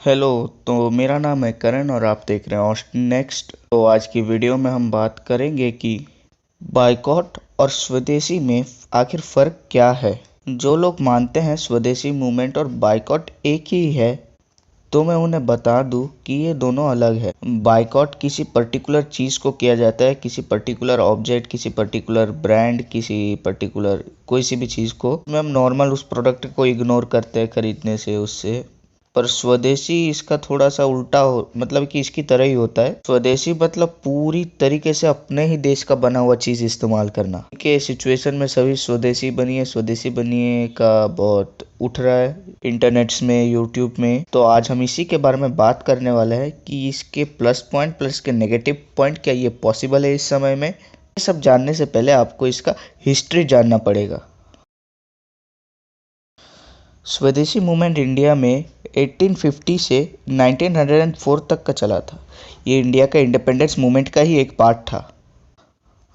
Hello. तो मेरा नाम है करण और आप देख रहे हैं ऑस्टिन नेक्स्ट। तो आज की वीडियो में हम बात करेंगे कि बायकॉट और स्वदेशी में आखिर फ़र्क क्या है। जो लोग मानते हैं स्वदेशी मूवमेंट और बायकॉट एक ही है, तो मैं उन्हें बता दूं कि ये दोनों अलग है। बायकॉट किसी पर्टिकुलर चीज़ को किया जाता है, किसी पर्टिकुलर ऑब्जेक्ट, किसी पर्टिकुलर ब्रांड, किसी पर्टिकुलर कोई सी भी चीज़ को में हम नॉर्मल उस प्रोडक्ट को इग्नोर करते हैं खरीदने से उससे। पर स्वदेशी इसका थोड़ा सा उल्टा हो, मतलब कि इसकी तरह ही होता है। स्वदेशी मतलब पूरी तरीके से अपने ही देश का बना हुआ चीज़ इस्तेमाल करना। के सिचुएशन में सभी स्वदेशी बनिए का बहुत उठ रहा है इंटरनेट्स में, यूट्यूब में। तो आज हम इसी के बारे में बात करने वाले हैं कि इसके प्लस पॉइंट प्लस के नेगेटिव पॉइंट, क्या ये पॉसिबल है इस समय में। ये सब जानने से पहले आपको इसका हिस्ट्री जानना पड़ेगा। स्वदेशी मूवमेंट इंडिया में 1850 से 1904 तक का चला था। ये इंडिया का इंडिपेंडेंस मूवमेंट का ही एक पार्ट था।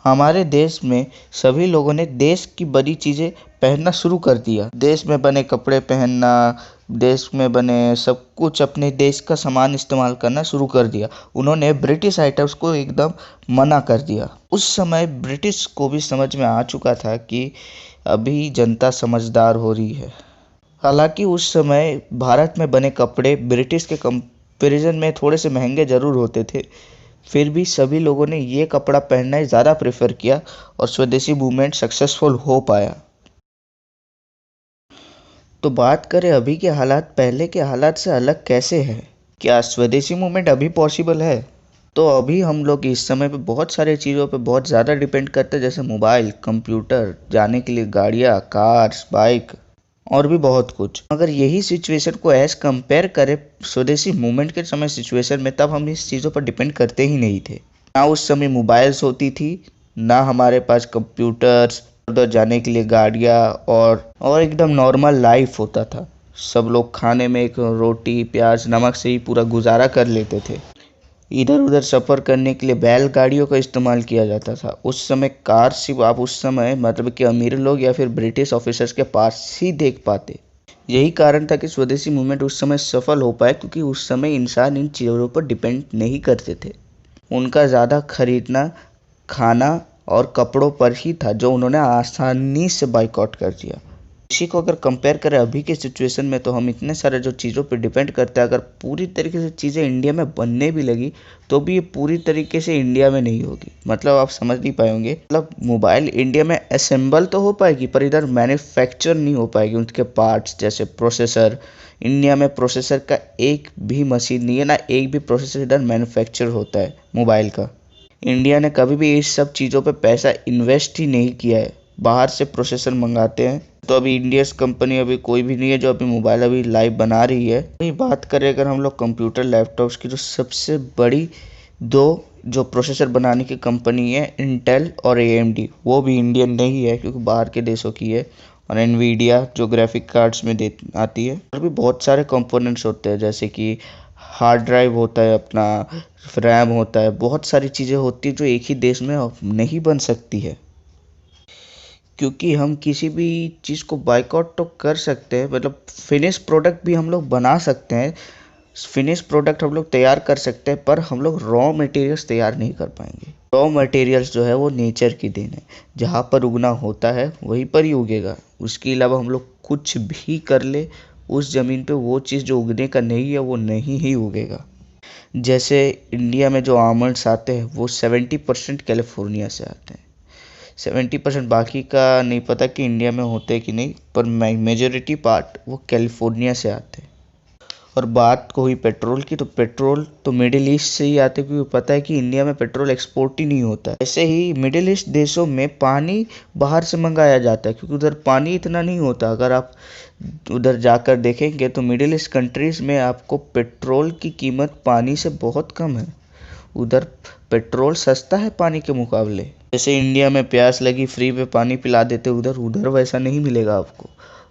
हमारे देश में सभी लोगों ने देश की बनी चीज़ें पहनना शुरू कर दिया। देश में बने कपड़े पहनना, देश में बने सब कुछ, अपने देश का सामान इस्तेमाल करना शुरू कर दिया। उन्होंने ब्रिटिश आइटम्स को एकदम मना कर दिया। उस समय ब्रिटिश को भी समझ में आ चुका था कि अभी जनता समझदार हो रही है। हालांकि उस समय भारत में बने कपड़े ब्रिटिश के कंपैरिजन में थोड़े से महंगे ज़रूर होते थे, फिर भी सभी लोगों ने ये कपड़ा पहनना ही ज़्यादा प्रेफर किया और स्वदेशी मूवमेंट सक्सेसफुल हो पाया। तो बात करें अभी के हालात पहले के हालात से अलग कैसे हैं। क्या स्वदेशी मूवमेंट अभी पॉसिबल है? तो अभी हम लोग इस समय पे बहुत सारे चीज़ों पे बहुत ज़्यादा डिपेंड करते हैं, जैसे मोबाइल, कंप्यूटर, जाने के लिए गाड़ियाँ, कार्स, बाइक और भी बहुत कुछ। अगर यही सिचुएशन को एज़ कंपेयर करें स्वदेशी मूवमेंट के समय सिचुएशन में, तब हम इस चीज़ों पर डिपेंड करते ही नहीं थे। ना उस समय मोबाइल्स होती थी, ना हमारे पास कंप्यूटर्स, उधर जाने के लिए गाड़ियाँ, और एकदम नॉर्मल लाइफ होता था। सब लोग खाने में एक रोटी प्याज नमक से ही पूरा गुजारा कर लेते थे। इधर उधर सफ़र करने के लिए बैलगाड़ियों का इस्तेमाल किया जाता था। उस समय कार सिर्फ आप उस समय मतलब कि अमीर लोग या फिर ब्रिटिश ऑफिसर्स के पास ही देख पाते। यही कारण था कि स्वदेशी मूवमेंट उस समय सफल हो पाए, क्योंकि उस समय इंसान इन चीज़ों पर डिपेंड नहीं करते थे। उनका ज़्यादा खरीदना खाना और कपड़ों पर ही था, जो उन्होंने आसानी से बाइकआउट कर दिया। इसी को अगर कंपेयर करें अभी के सिचुएशन में, तो हम इतने सारे जो चीज़ों पे डिपेंड करते हैं, अगर पूरी तरीके से चीज़ें इंडिया में बनने भी लगी तो भी ये पूरी तरीके से इंडिया में नहीं होगी। मतलब आप समझ नहीं पाएंगे। मतलब मोबाइल इंडिया में असेंबल तो हो पाएगी, पर इधर मैन्युफैक्चर नहीं हो पाएगी। उनके पार्ट्स जैसे प्रोसेसर, इंडिया में प्रोसेसर का एक भी मशीन नहीं है, ना एक भी प्रोसेसर इधर मैन्युफैक्चर होता है मोबाइल का। इंडिया ने कभी भी इस सब चीज़ों पे पैसा इन्वेस्ट ही नहीं किया है, बाहर से प्रोसेसर मंगाते हैं। तो अभी इंडियस कंपनी अभी कोई भी नहीं है जो अभी मोबाइल अभी लाइव बना रही है। वही बात करें अगर हम लोग कंप्यूटर लैपटॉप्स की, जो सबसे बड़ी दो जो प्रोसेसर बनाने की कंपनी है, इंटेल और एएमडी, वो भी इंडियन नहीं है क्योंकि बाहर के देशों की है। और एनवीडिया जो ग्राफिक कार्ड्स में दे आती है। और भी बहुत सारे कंपोनेंट्स होते हैं, जैसे कि हार्ड ड्राइव होता है अपना, रैम होता है, बहुत सारी चीज़ें होती है जो एक ही देश में नहीं बन सकती है। क्योंकि हम किसी भी चीज़ को बायकॉट तो कर सकते हैं, मतलब फिनिश प्रोडक्ट भी हम लोग बना सकते हैं, फिनिश प्रोडक्ट हम लोग तैयार कर सकते हैं, पर हम लोग रॉ मटेरियल्स तैयार नहीं कर पाएंगे। रॉ मटेरियल्स जो है वो नेचर की देन है, जहाँ पर उगना होता है वहीं पर ही उगेगा। उसके अलावा हम लोग कुछ भी कर ले, उस ज़मीन पे वो चीज़ जो उगने का नहीं है वो नहीं ही उगेगा। जैसे इंडिया में जो आमंड्स आते हैं वो 70% कैलिफोर्निया से आते हैं। 70% बाकी का नहीं पता कि इंडिया में होते कि नहीं, पर मेजोरिटी पार्ट वो कैलिफोर्निया से आते हैं। और बात को हुई पेट्रोल की, तो पेट्रोल तो मिडिल ईस्ट से ही आते, क्योंकि पता है कि इंडिया में पेट्रोल एक्सपोर्ट ही नहीं होता है। ऐसे ही मिडिल ईस्ट देशों में पानी बाहर से मंगाया जाता है, क्योंकि उधर पानी इतना नहीं होता। अगर आप उधर जाकर देखेंगे तो मिडिल ईस्ट कंट्रीज़ में आपको पेट्रोल की कीमत पानी से बहुत कम है। उधर पेट्रोल सस्ता है पानी के मुकाबले। जैसे इंडिया में प्यास लगी फ्री में पानी पिला देते, उधर उधर वैसा नहीं मिलेगा आपको।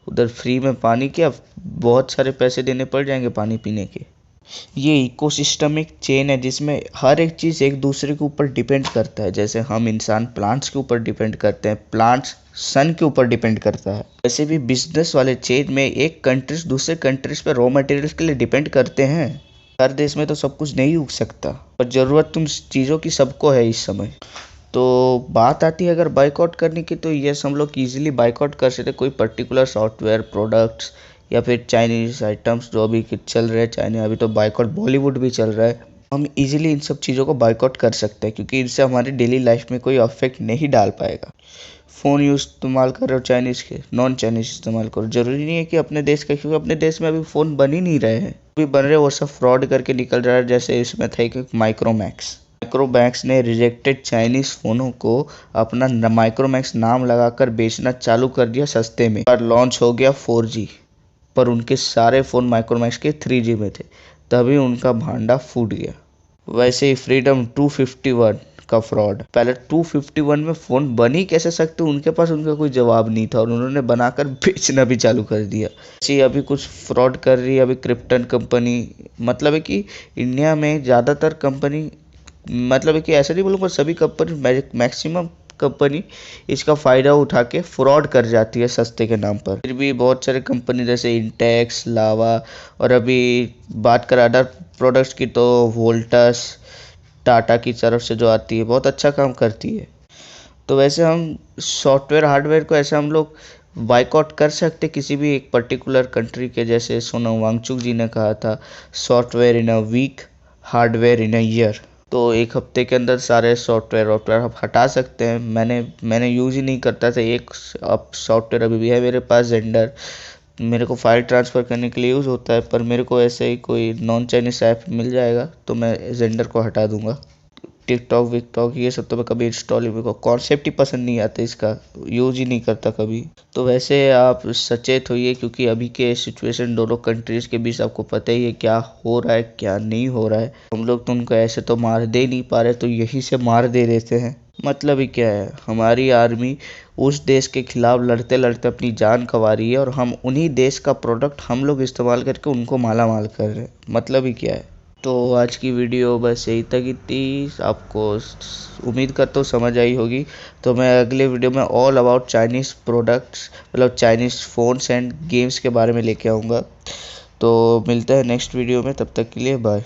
उधर फ्री में पानी क्या, बहुत सारे पैसे देने पड़ जाएंगे पानी पीने के। ये इकोसिस्टमिक चेन है जिसमें हर एक चीज़ एक दूसरे के ऊपर डिपेंड करता है। जैसे हम इंसान प्लांट्स के ऊपर डिपेंड करते हैं, प्लांट्स सन के ऊपर डिपेंड करता है। वैसे भी बिजनेस वाले चेन में एक कंट्रीज दूसरे कंट्रीज पे रॉ मटेरियल्स के लिए डिपेंड करते हैं। हर देश में तो सब कुछ नहीं उग सकता, पर ज़रूरत तुम चीज़ों की सबको है इस समय। तो बात आती है अगर बाइकआउट करने की, तो यस हम लोग इजीली बाइकआउट कर सकते कोई पर्टिकुलर सॉफ्टवेयर प्रोडक्ट्स या फिर चाइनीज़ आइटम्स जो अभी चल रहे हैं। चाइना अभी तो बाइकआउट बॉलीवुड भी चल रहा है। हम इजीली इन सब चीज़ों को बाइकआउट कर सकते हैं क्योंकि इनसे हमारी डेली लाइफ में कोई अफेक्ट नहीं डाल पाएगा। फ़ोन यूज़ इस्तेमाल कर रहे हो चाइनीज़ के, नॉन चाइनीज़ इस्तेमाल करो। ज़रूरी नहीं है कि अपने देश का, क्योंकि अपने देश में अभी फ़ोन बन ही नहीं रहे हैं। अभी बन रहे वो सब फ्रॉड करके निकल रहा है। जैसे इसमें था कि माइक्रोमैक्स ने रिजेक्टेड चाइनीज़ फ़ोनों को अपना माइक्रोमैक्स नाम लगाकर बेचना चालू कर दिया सस्ते में। पर लॉन्च हो गया 4G, पर उनके सारे फ़ोन माइक्रोमैक्स के 3G में थे, तभी उनका भांडा फूट गया। वैसे ही फ्रीडम 251 का फ्रॉड, पहले 251 में फ़ोन बन ही कैसे सकते, उनके पास उनका कोई जवाब नहीं था और उन्होंने बनाकर बेचना भी चालू कर दिया। ऐसे अभी कुछ फ्रॉड कर रही है अभी क्रिप्टन कंपनी। मतलब है कि इंडिया में ज़्यादातर कंपनी, मतलब है कि ऐसा नहीं बोलूँगा सभी कंपनी, मैक्सिमम कंपनी इसका फ़ायदा उठा के फ्रॉड कर जाती है सस्ते के नाम पर। फिर भी बहुत सारे कंपनी जैसे इंटेक्स, लावा, और अभी बात करें अदर प्रोडक्ट्स की तो वोल्टस, टाटा की तरफ से जो आती है बहुत अच्छा काम करती है। तो वैसे हम सॉफ्टवेयर हार्डवेयर को ऐसे हम लोग बाइकआउट कर सकते किसी भी एक पर्टिकुलर कंट्री के। जैसे सोनम वांगचुक जी ने कहा था, software in a week, hardware in a year. तो एक हफ्ते के अंदर सारे सॉफ्टवेयर आप हटा सकते हैं। मैंने यूज़ ही नहीं करता था। एक अब सॉफ्टवेयर अभी भी है मेरे पास, जेंडर, मेरे को फाइल ट्रांसफ़र करने के लिए यूज़ होता है। पर मेरे को ऐसे ही कोई नॉन चाइनीस ऐप मिल जाएगा तो मैं जेंडर को हटा दूंगा। टिकटॉक विकटॉक ये सब तो मैं कभी इंस्टॉल ही, मेरे को कॉन्सेप्ट ही पसंद नहीं आता, इसका यूज़ ही नहीं करता कभी। तो वैसे आप सचेत होइए क्योंकि अभी के सिचुएशन दोनों कंट्रीज़ के बीच आपको पता ही है क्या हो रहा है क्या नहीं हो रहा है। हम लोग तो उनको ऐसे तो मार दे नहीं पा रहे, तो यहीं से मार दे देते हैं। मतलब ही क्या है, हमारी आर्मी उस देश के खिलाफ लड़ते लड़ते अपनी जान गंवा रही है और हम उन्हीं देश का प्रोडक्ट हम लोग इस्तेमाल करके उनको माला माल कर रहे हैं। मतलब ही क्या है। तो आज की वीडियो बस यही तक ही थी। आपको उम्मीद करता हूँ समझ आई होगी। तो मैं अगले वीडियो में ऑल अबाउट चाइनीज़ प्रोडक्ट्स, मतलब चाइनीज़ फ़ोन्स एंड गेम्स के बारे में लेके आऊँगा। तो मिलते हैं नेक्स्ट वीडियो में, तब तक के लिए बाय।